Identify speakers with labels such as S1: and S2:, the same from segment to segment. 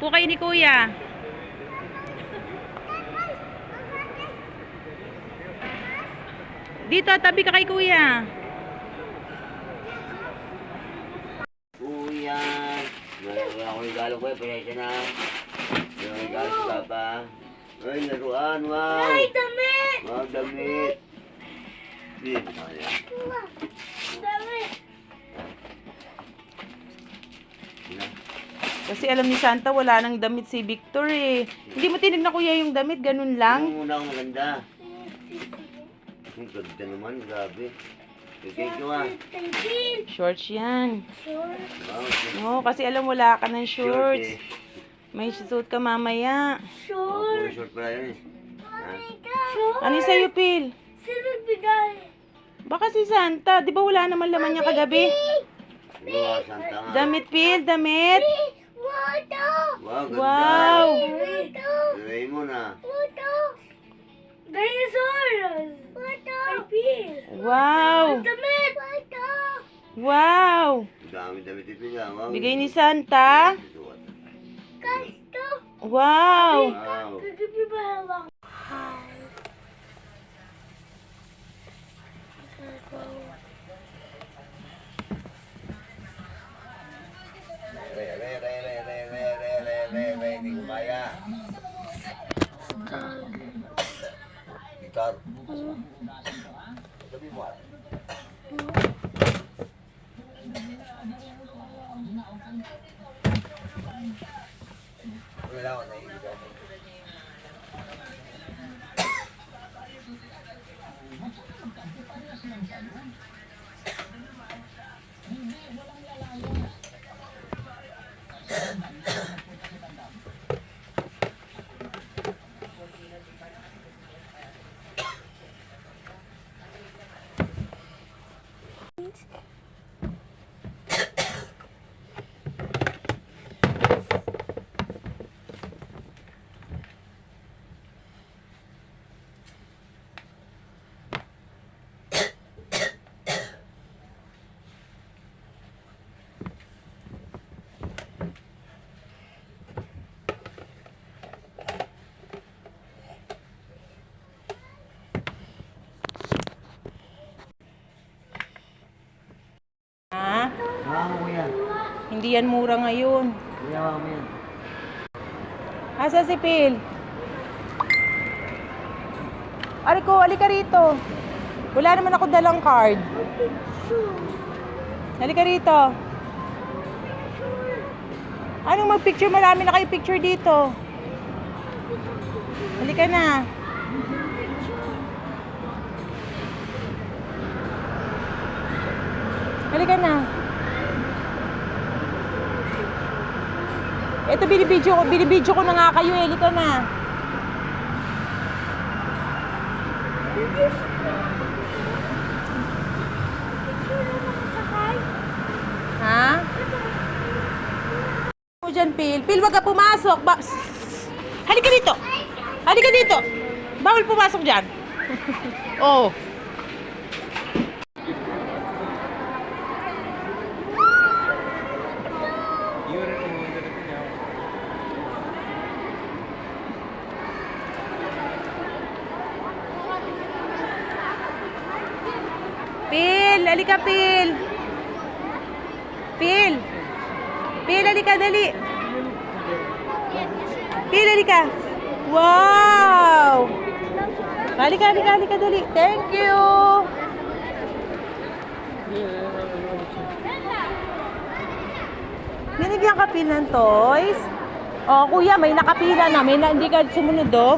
S1: Upo kayo ni Kuya. Dito, tabi ka kay Kuya.
S2: Kuya, naroon ako yung galo ko eh, pasensya na. Yung galo si Papa. Ay, naruan, wow.
S3: Ay, damit!
S2: Wow, damit. Dito,
S3: Damit!
S1: Kasi alam ni Santa, wala nang damit si Victor eh. Hindi mo tinignan Kuya yung damit, ganun lang.
S2: Yung una akong maganda. Ang ganda naman, grabe. Thank you ah.
S3: Pencil!
S1: Shorts yan.
S3: Short!
S2: Wow,
S1: Oo, kasi alam wala ka ng
S2: short
S1: shorts.
S2: eh.
S1: May suit ka mamaya.
S2: Oh, puro
S3: Short!
S2: short pala yun eh. Ha?
S3: Short!
S1: Ano yung sa'yo, Phil?
S3: Sino nagbigay?
S1: Baka si Santa. Di ba wala naman laman niya kagabi?
S2: Wow, Santa nga.
S1: Damit, Phil. Damit.
S3: Wato!
S2: Wow, ganda.
S1: Wow.
S3: Wato!
S2: Raymond ah.
S3: Wato! Dinosaur! Wato! Pipil!
S1: Wow.
S3: Damit! Wato!
S1: Wow.
S2: Dami damit ito niya. Wow.
S1: Bigay ni Santa.
S3: Kasto!
S1: Wow.
S2: Wow.
S3: Kagabi ba hawak? Hi!
S2: Hindi ko kaya. Gitar. Sabi mo ah. Wala ko na iigaw mo.
S1: Ha?
S2: Wow, kuya.
S1: Hindi yan mura ngayon.
S2: Kuya, wow mo yan.
S1: Asa si Phil? Ariko, halika rito. Wala naman ako dalang card. Halika rito. Anong mag-picture? Marami na kayo picture dito. Halika na. Halika na. Ito, binibidyo ko na nga kayo. Halika na. Ha? Mo dyan, Phil. Phil, wag ka pumasok. Halika dito. Halika dito. Bawal pumasok dyan. Oh. Phil, halika Phil. Phil. Phil, halika dali. Phil, halika. Wow. Halika dali. Thank you. Binigyan ka Phil ng toys? Oh, kuya, may nakapila na. Hindi ka sumunod, oh.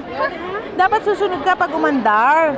S1: Dapat susunod ka pag umandar.